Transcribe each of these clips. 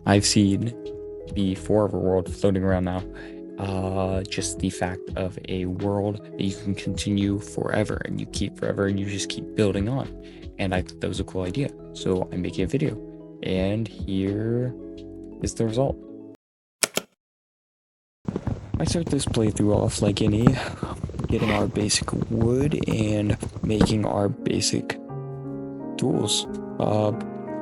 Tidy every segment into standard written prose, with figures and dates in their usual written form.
I've seen the Forever World floating around now. Just the fact of a world that you can continue forever and you keep forever and you just keep building on. And I thought that was a cool idea. So I'm making a video. And here is the result. I start this playthrough off like any, getting our basic wood and making our basic tools.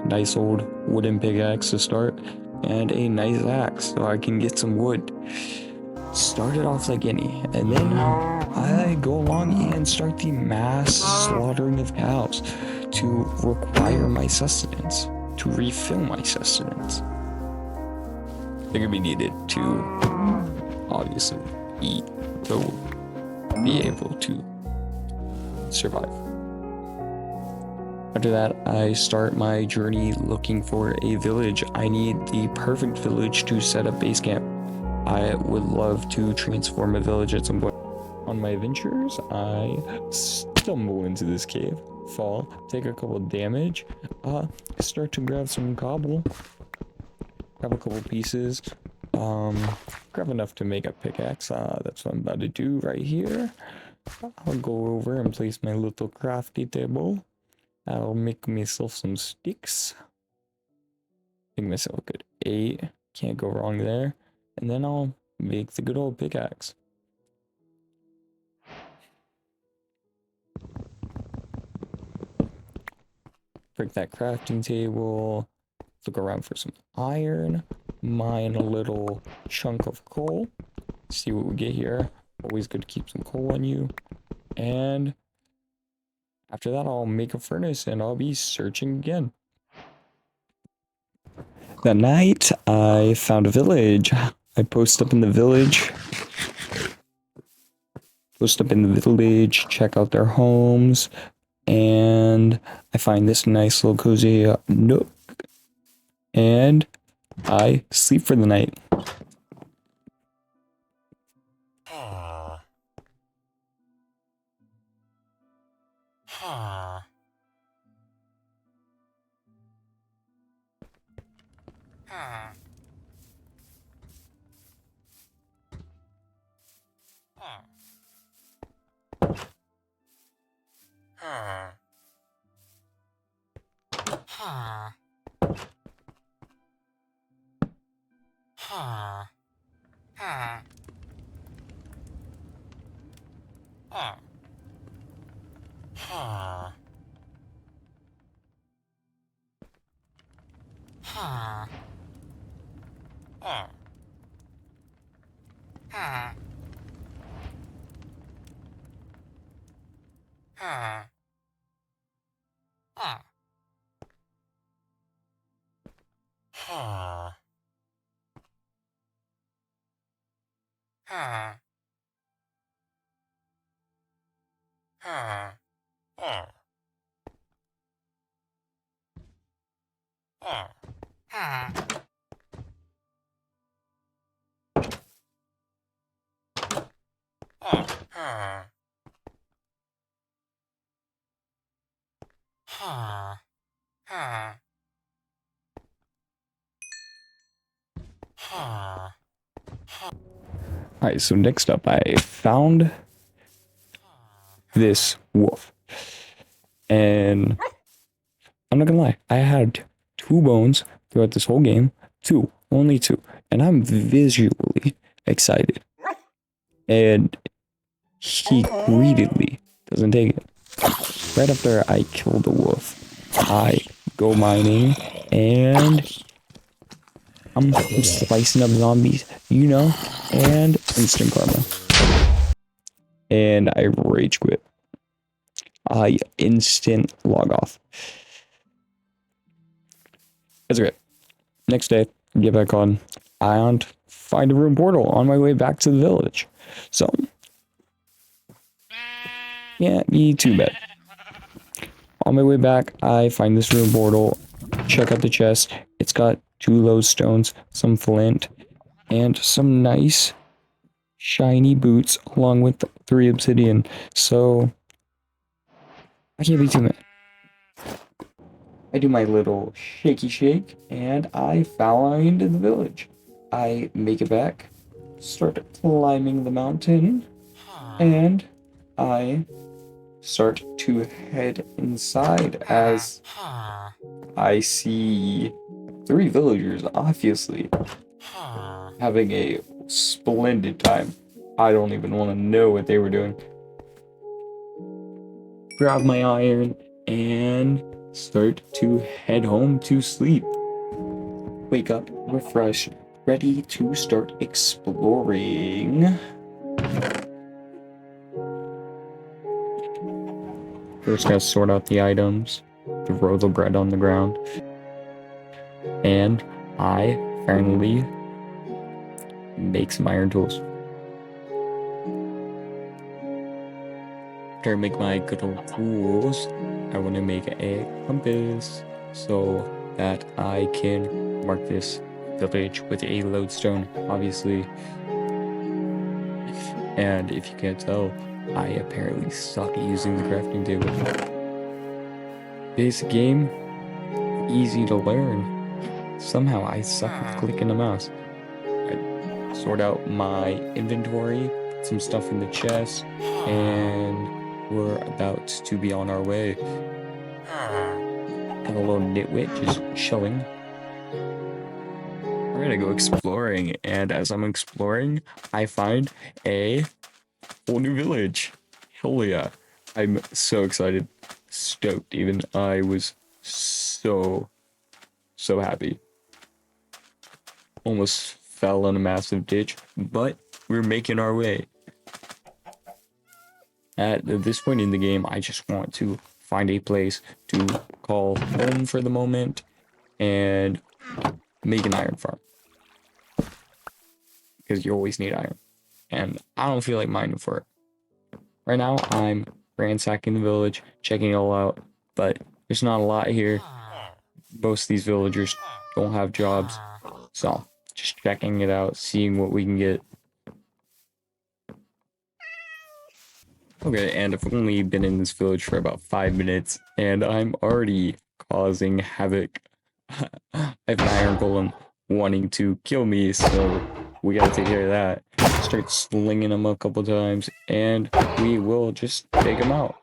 Nice old wooden pickaxe to start, and a nice axe so I can get some wood. Start it off like any, and then I go along and start the mass slaughtering of cows to require my sustenance, to refill my sustenance. They're gonna be needed to obviously eat to be able to survive. After that, I start my journey looking for a village. I need the perfect village to set up base camp. I would love to transform a village at some point. On my adventures, I stumble into this cave, fall, take a couple damage, start to grab some cobble, grab a couple pieces, grab enough to make a pickaxe. That's what I'm about to do right here. I'll go over and place my little crafty table. I'll make myself some sticks. Make myself a good 8. Can't go wrong there. And then I'll make the good old pickaxe. Break that crafting table. Look around for some iron. Mine a little chunk of coal. See what we get here. Always good to keep some coal on you. And after that, I'll make a furnace and I'll be searching again. That night, I found a village. I post up in the village. Check out their homes. And I find this nice little cozy nook. And I sleep for the night. Alright, so next up, I found this wolf. And I'm not gonna lie, I had 2 bones throughout this whole game. 2, only 2. And I'm visually excited. And he greedily doesn't take it. Right after I kill the wolf, I go mining and I'm slicing up zombies, you know, and instant karma. And I rage quit. I instant log off. That's great. Next day, get back on and find a room portal on my way back to the village. So, yeah, be too bad. On my way back, I find this room portal, check out the chest. It's got 2 lodestones, some flint, and some nice shiny boots along with 3 obsidian. So I can't be too mad. I do my little shaky shake, and I find the village. I make it back, start climbing the mountain, and I start to head inside as I see three villagers, obviously, having a splendid time. I don't even want to know what they were doing. Grab my iron and start to head home to sleep. Wake up, refreshed, ready to start exploring. First, gotta sort out the items, throw the bread on the ground, and I finally make some iron tools. After I make my good old tools, I want to make a compass so that I can mark this village with a lodestone, obviously. And if you can't tell, I apparently suck at using the crafting table. This game, easy to learn. Somehow I suck with clicking the mouse. I sort out my inventory, put some stuff in the chest, and we're about to be on our way. Got a little nitwit just chilling. We're gonna go exploring, and as I'm exploring, I find a whole new village. Hell yeah. I'm so excited. Stoked even. I was so happy. Almost fell in a massive ditch, but we're making our way. At this point in the game, I just want to find a place to call home for the moment and make an iron farm. Because you always need iron. And I don't feel like mining for it. Right now, I'm ransacking the village, checking it all out, but there's not a lot here. Most of these villagers don't have jobs, so just checking it out, seeing what we can get. Okay, and I've only been in this village for about 5 minutes, and I'm already causing havoc. I have an iron golem wanting to kill me, so we gotta take care of that. Start slinging him a couple times, and we will just take him out.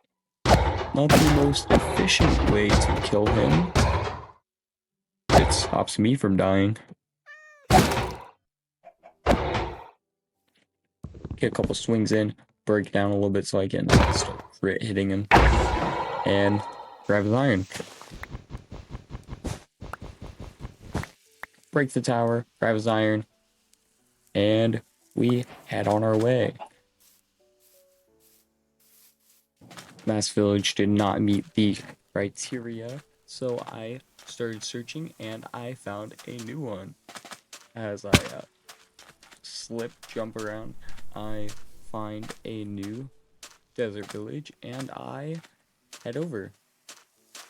Not the most efficient way to kill him. It stops me from dying. Get a couple swings in, break down a little bit so I can start hitting him, and grab his iron. Break the tower, grab his iron, and we head on our way. Last village did not meet the criteria, so I started searching and I found a new one. As I slip, jump around, I find a new desert village and I head over.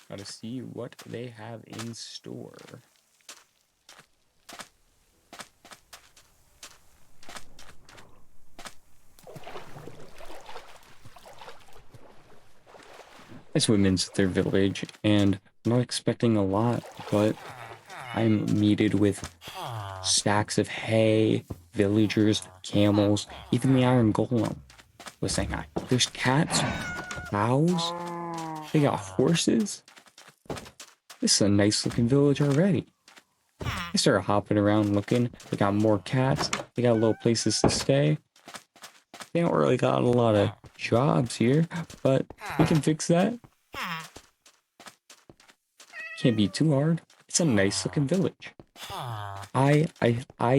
Gotta see what they have in store. I swim into their village, and I'm not expecting a lot, but I'm meted with stacks of hay, villagers, camels, even the iron golem was saying hi. There's cats, cows, they got horses. This is a nice looking village already. I started hopping around looking. They got more cats, they got little places to stay. They don't really got a lot of jobs here, but we can fix that. Can't be too hard. It's a nice looking village. I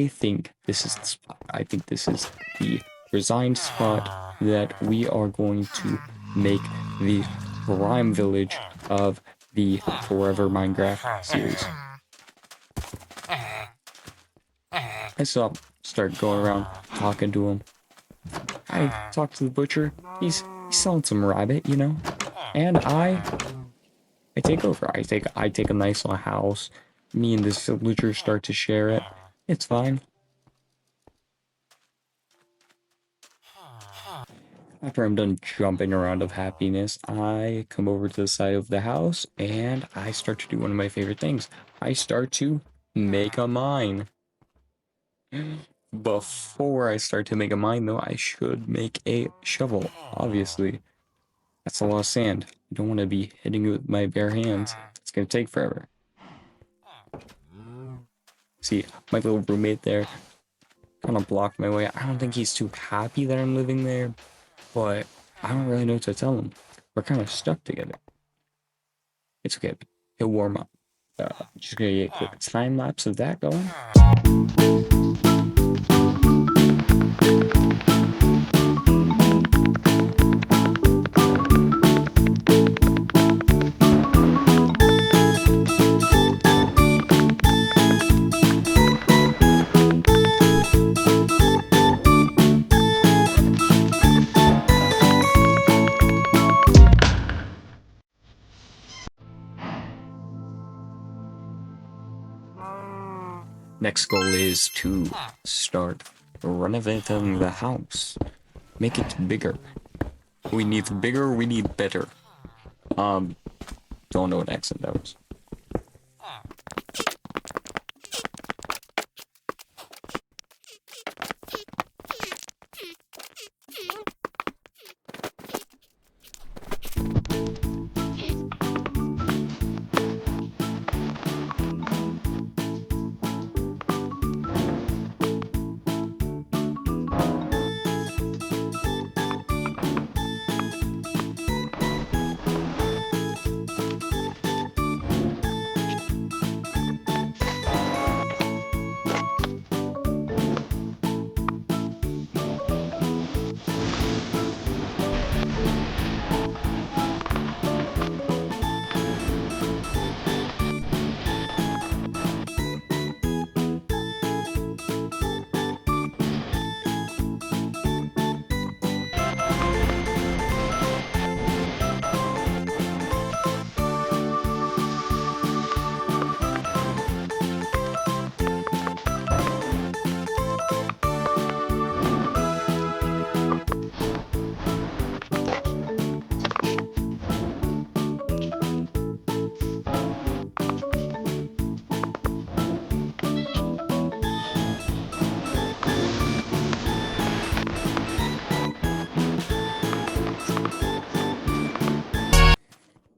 think this is the spot. I think this is the resigned spot that we are going to make the prime village of the Forever Minecraft series. I start going around talking to him. I talk to the butcher. He's selling some rabbit, you know, and I take over. I take a nice little house. Me and this villager start to share it. It's fine. After I'm done jumping around of happiness, I come over to the side of the house and I start to do one of my favorite things. I start to make a mine. Before I start to make a mine, though, I should make a shovel, obviously. That's a lot of sand. I don't want to be hitting it with my bare hands. It's going to take forever. See, my little roommate there kind of blocked my way. I don't think he's too happy that I'm living there, but I don't really know what to tell him. We're kind of stuck together. It's okay. He'll warm up. Just gonna get a quick time lapse of that going. Next goal is to start renovating the house. Make it bigger. We need bigger, we need better. Don't know what accent that was.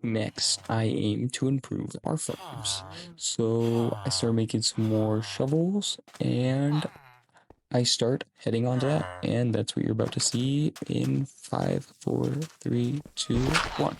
Next, I aim to improve our farms. So I start making some more shovels and I start heading onto that. And that's what you're about to see in 5, 4, 3, 2, 1.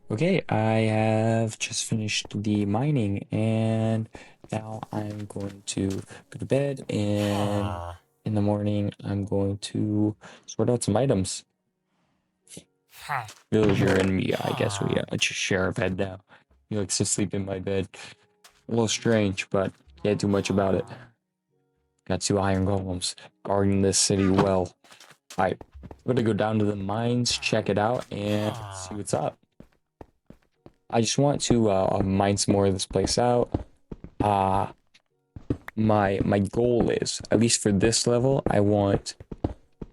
Okay, I have just finished the mining and now I'm going to go to bed, and in the morning I'm going to sort out some items. Villager and me, I guess we just share a bed now. He likes to sleep in my bed. A little strange, but can't do much about it. Got 2 iron golems guarding this city well. Alright, I'm gonna go down to the mines, check it out, and see what's up. I just want to mine some more of this place out. My goal is, at least for this level, I want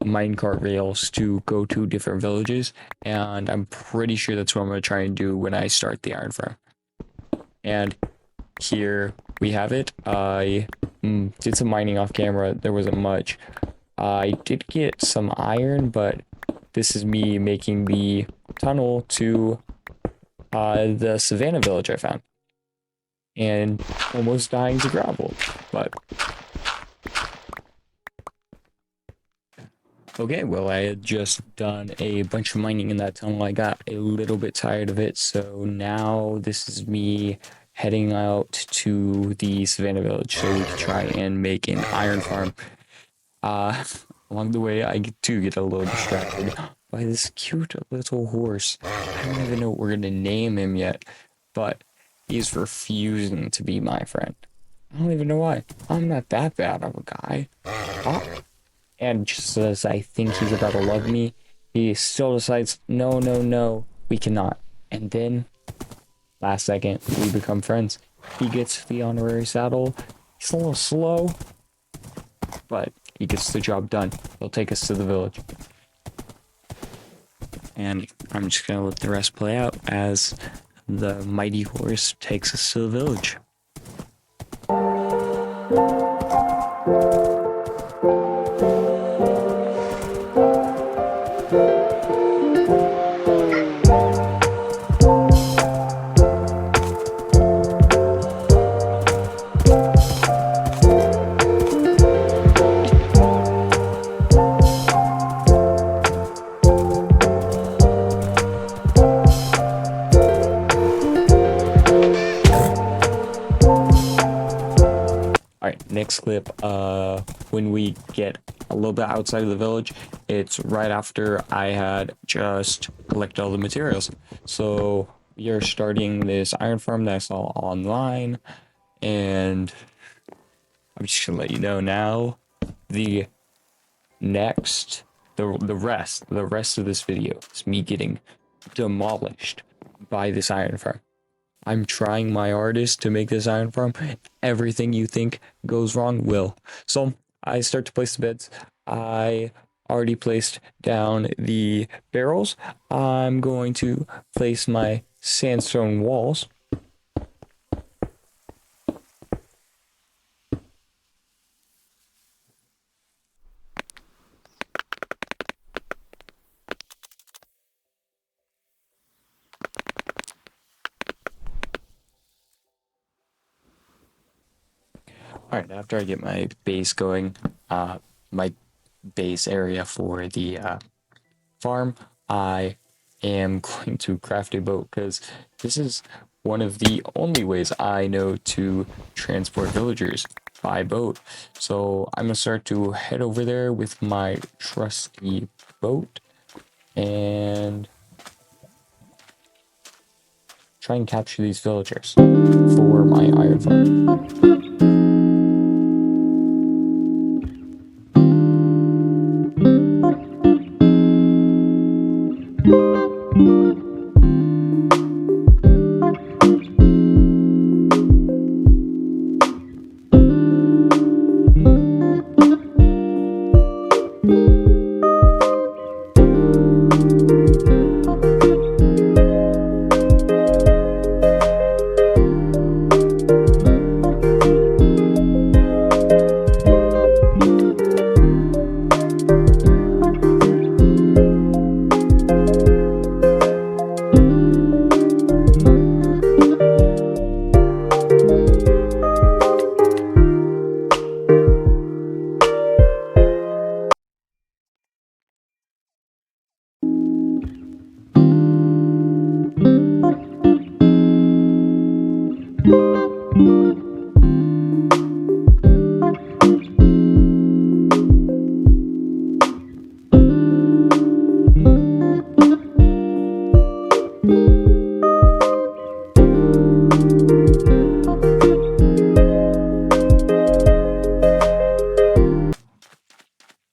minecart rails to go to different villages, and I'm pretty sure that's what I'm going to try and do when I start the iron farm. And here we have it. I did some mining off camera. There wasn't much. I did get some iron, but this is me making the tunnel to the Savannah village I found. And almost dying to gravel, but okay, well, I had just done a bunch of mining in that tunnel. I got a little bit tired of it, so now this is me heading out to the Savannah village so we can try and make an iron farm. Along the way, I do get a little distracted by this cute little horse. I don't even know what we're gonna name him yet, but he's refusing to be my friend. I don't even know why. I'm not that bad of a guy. And just as I think he's about to love me, he still decides, no, no, no, we cannot. And then, last second, we become friends. He gets the honorary saddle. He's a little slow, but he gets the job done. He'll take us to the village. And I'm just gonna let the rest play out as the mighty horse takes us to the village. Alright, next clip, when we get a little bit outside of the village, it's right after I had just collected all the materials. So we are starting this iron farm that I saw online, and I'm just gonna let you know now, the rest of this video is me getting demolished by this iron farm. I'm trying my hardest to make this iron farm. Everything you think goes wrong will. So I start to place the beds. I already placed down the barrels. I'm going to place my sandstone walls. All right, after I get my base going, my base area for the farm, I am going to craft a boat because this is one of the only ways I know to transport villagers. by boat. So I'm gonna start to head over there with my trusty boat and try and capture these villagers for my iron farm.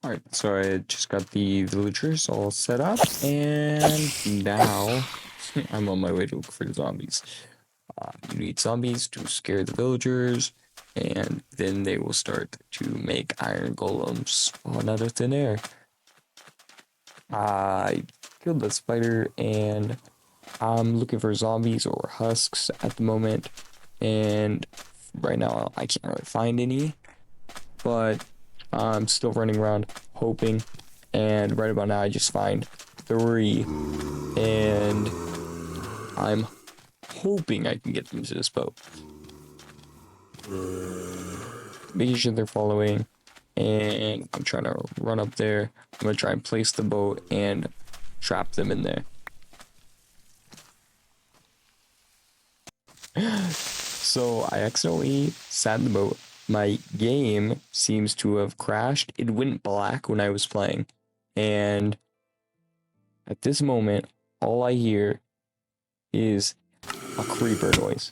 Alright, so I just got the villagers all set up, and now I'm on my way to look for the zombies. You need zombies to scare the villagers, and then they will start to make iron golems spawn out of thin air. I killed the spider, and I'm looking for zombies or husks at the moment, and right now I can't really find any, but I'm still running around hoping, and right about now I just find 3, and I'm hoping I can get them to this boat. Making sure they're following, and I'm trying to run up there. I'm gonna try and place the boat and trap them in there. So I accidentally sat in the boat. My game seems to have crashed. It went black when I was playing. And at this moment, all I hear is a creeper noise.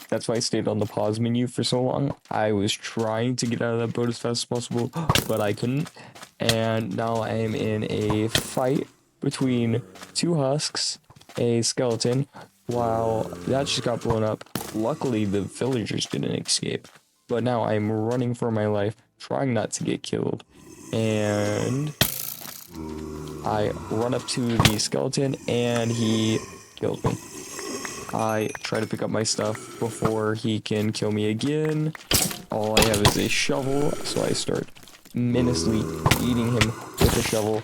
That's why I stayed on the pause menu for so long. I was trying to get out of that boat as fast as possible, but I couldn't. And now I am in a fight between 2 husks, a skeleton, while that just got blown up. Luckily, the villagers didn't escape. But now I'm running for my life, trying not to get killed. And I run up to the skeleton, and he killed me. I try to pick up my stuff before he can kill me again. All I have is a shovel, so I start menacingly eating him with a shovel.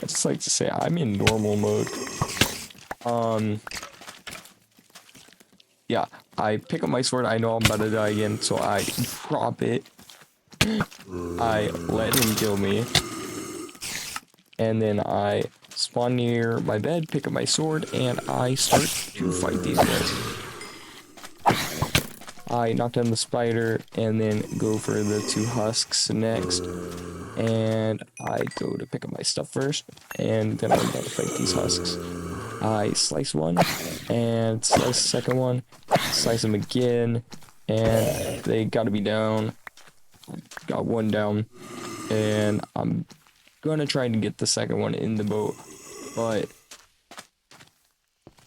I just like to say I'm in normal mode. Yeah, I pick up my sword. I know I'm about to die again, so I drop it. I let him kill me. And then I spawn near my bed, pick up my sword, and I start to fight these guys. I knock down the spider and then go for the 2 husks next. And I go to pick up my stuff first, and then I'm about to fight these husks. I slice one, and slice the second one, slice them again, and they gotta be down. Got one down, and I'm gonna try to get the second one in the boat, but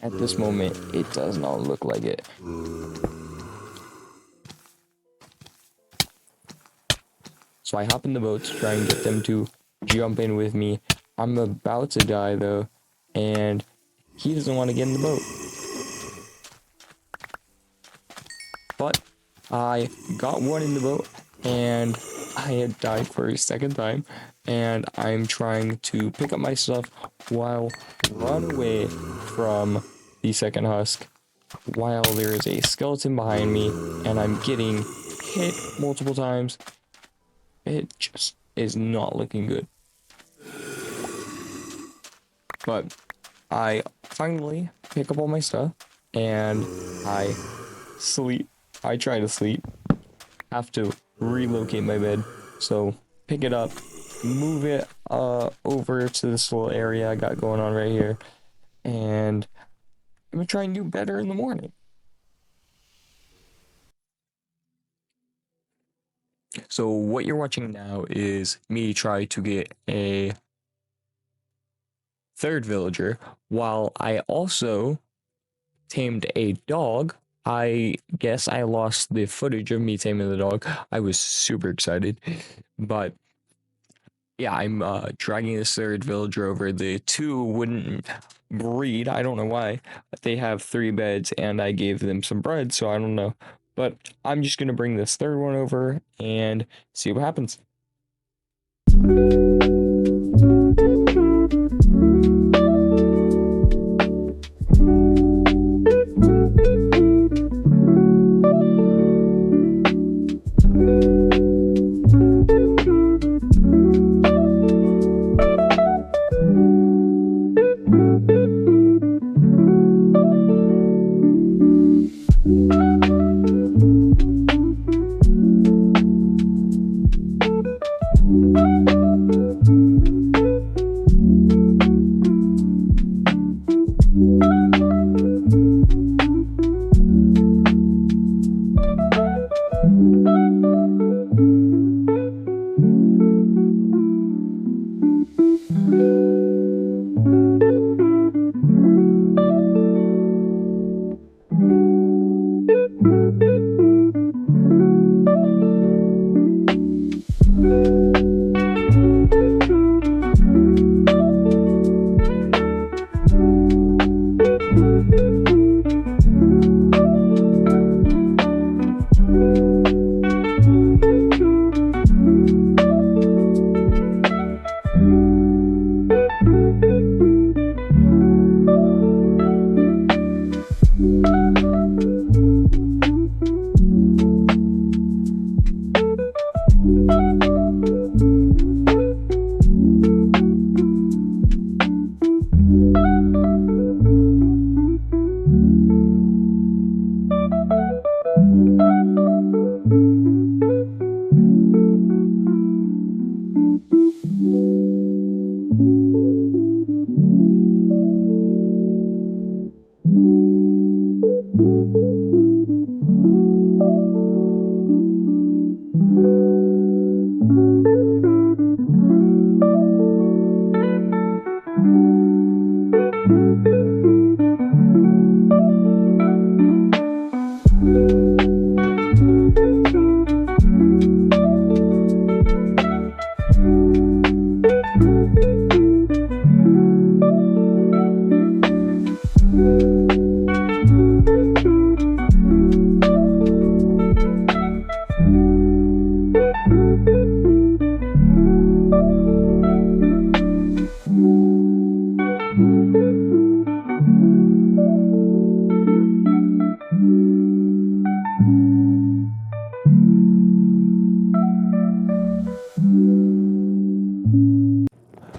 at this moment, it does not look like it. So I hop in the boat to try and get them to jump in with me. I'm about to die though, and he doesn't want to get in the boat. But I got one in the boat, and I had died for a second time, and I'm trying to pick up my stuff while run away from the second husk, while there is a skeleton behind me, and I'm getting hit multiple times. It just is not looking good. But I finally pick up all my stuff, and I sleep. I try to sleep. Have to relocate my bed. So pick it up, move it over to this little area I got going on right here, and I'm gonna try and do better in the morning. So what you're watching now is me try to get a third villager while I also tamed a dog. I guess I lost the footage of me taming the dog. I was super excited, but yeah, I'm dragging this third villager over. The two wouldn't breed. I don't know why. They have 3 beds and I gave them some bread, so I don't know. But I'm just gonna bring this third one over and see what happens.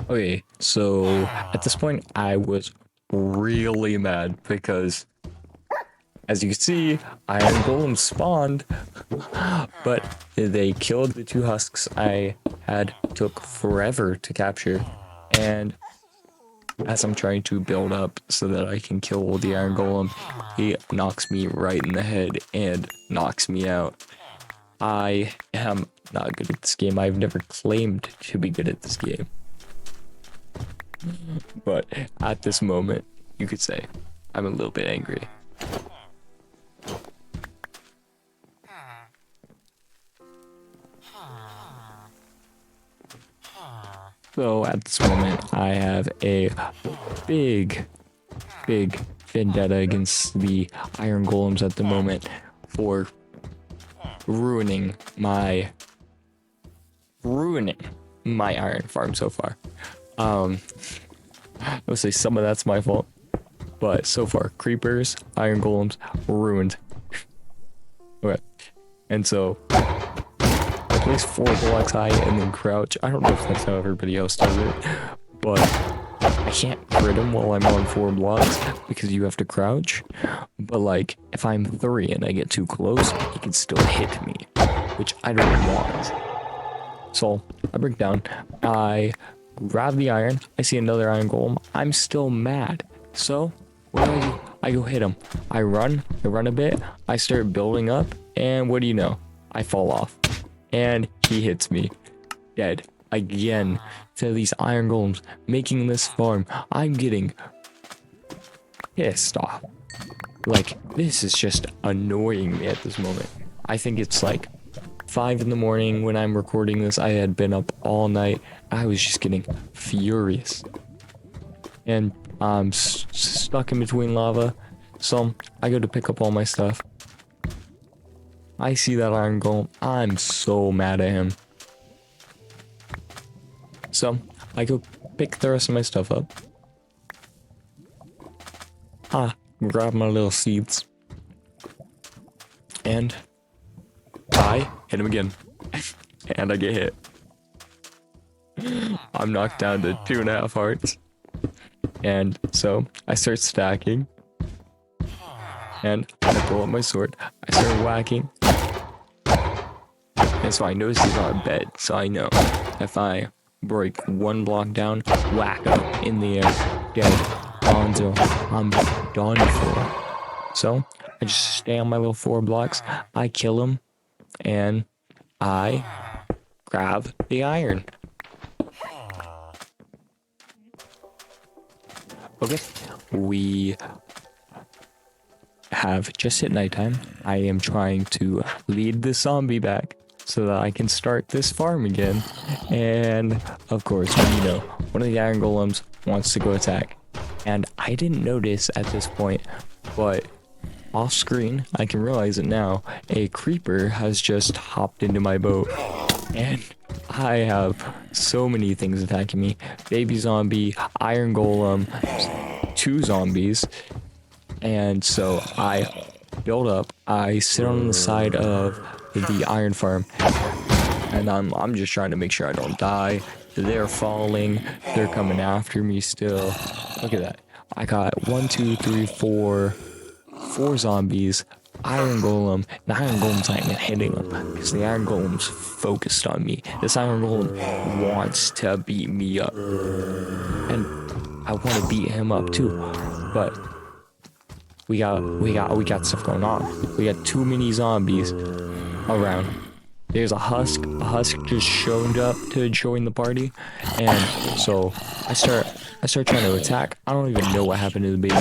Okay, so at this point, I was really mad because, as you can see, Iron Golem spawned, but they killed the 2 husks I had took forever to capture. And as I'm trying to build up so that I can kill the Iron Golem, he knocks me right in the head and knocks me out. I am not good at this game. I've never claimed to be good at this game. But at this moment, you could say I'm a little bit angry. So at this moment, I have a big vendetta against the Iron Golems at the moment for ruining my iron farm so far. I would say some of that's my fault, but so far, creepers, Iron Golems, ruined. Okay, and so I place 4 blocks high and then crouch. I don't know if that's how everybody else does it, but I can't crit him while I'm on 4 blocks because you have to crouch. But like, if I'm 3 and I get too close, he can still hit me, which I don't want. So I break down, I grab the iron, I see another iron golem, I'm still mad. So what do? I go hit him. I run a bit, I start building up, and what do you know? I fall off. And he hits me. Dead. Again. To these iron golems making this farm. I'm getting pissed off. Like, this is just annoying me at this moment. I think it's like 5 in the morning when I'm recording this. I had been up all night. I was just getting furious. And I'm stuck in between lava. So I go to pick up all my stuff. I see that iron golem. I'm so mad at him. So I go pick the rest of my stuff up. Grab my little seeds. And I hit him again. And I get hit. I'm knocked down to 2.5 hearts. And so I start stacking. And I pull up my sword. I start whacking. And so I notice he's on a bed. So I know if I break 1 block down, whack up in the air, dead. Until I'm done for. So I just stay on my little 4 blocks. I kill him. And I grab the iron. Okay, we have just hit nighttime. I am trying to lead the zombie back so that I can start this farm again. And of course, you know, one of the iron golems wants to go attack. And I didn't notice at this point, but off screen, I can realize it now, a creeper has just hopped into my boat. And I have so many things attacking me. Baby zombie, iron golem, 2 zombies. And so I build up, I sit on the side of the iron farm, and I'm just trying to make sure I don't die. They're falling, they're coming after me still. Look at that. I got 1, 2, 3, 4 zombies, iron golem. The iron golem's not even hitting them because the iron golem's focused on me. This iron golem wants to beat me up, and I want to beat him up too. But we got stuff going on. We got too many zombies around. There's a husk. A husk just showed up to join the party, and so I start trying to attack. I don't even know what happened to the baby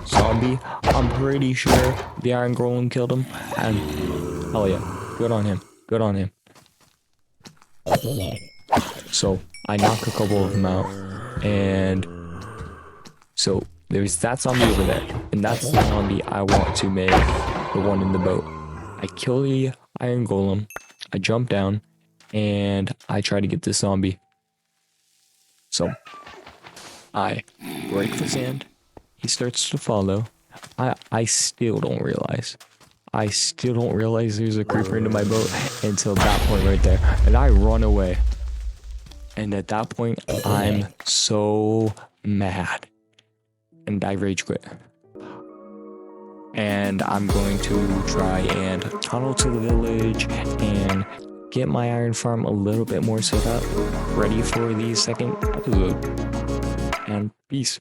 zombie. I'm pretty sure the iron golem killed him, and hell yeah, good on him. Good on him. So I knock a couple of them out, and so there's that zombie over there, and that's the zombie I want to make, the one in the boat. I kill the iron golem, I jump down, and I try to get this zombie. So I break the sand, he starts to follow. I still don't realize. There's a creeper into my boat until that point right there, and I run away. And at that point, I'm so mad. And I rage quit. And I'm going to try and tunnel to the village and get my iron farm a little bit more set up, ready for the second episode. And peace.